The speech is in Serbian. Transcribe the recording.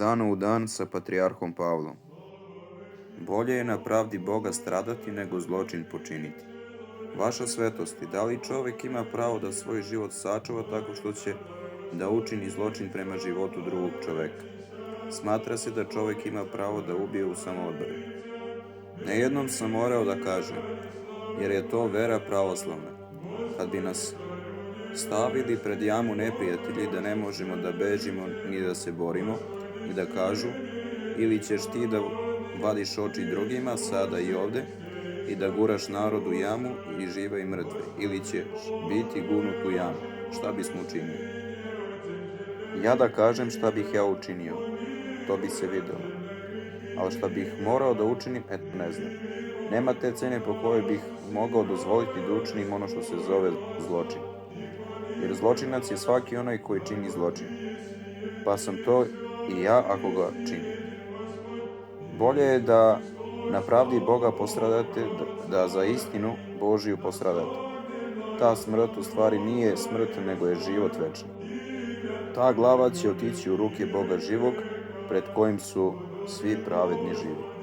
danu u dan sa patrijarhom Pavlom. Bolje je na pravdi Boga stradati nego zločin počiniti. Vaša svetosti, da li čovjek ima pravo da svoj život sačuva tako što će da učini zločin prema životu drugog čoveka? Smatra se da čovjek ima pravo da ubije u samoodbrani. Nejednom sam morao da kažem, jer je to vera pravoslavna. Kad bi nas stavili pred jamu neprijatelji da ne možemo da bežimo ni da se borimo, i da kažu, ili ćeš ti da vadiš oči drugima sada i ovde i da guraš narod u jamu i žive i mrtve, ili ćeš biti gurnut u jamu, šta bismo učinili? Ja da kažem šta bih ja učinio, to bi se videlo. Ali šta bih morao da učinim, eto ne znam. Nema te cene po kojoj bih mogao dozvoliti da učinim ono što se zove zločin. Jer zločinac je svaki onaj koji čini zločin. Pa sam to i ja ako ga činim. Bolje je da na pravdi Boga postradate, da za istinu Božiju postradate. Ta smrt u stvari nije smrt, nego je život večni. Ta glava će otići u ruke Boga živog, pred kojim su svi pravedni živi.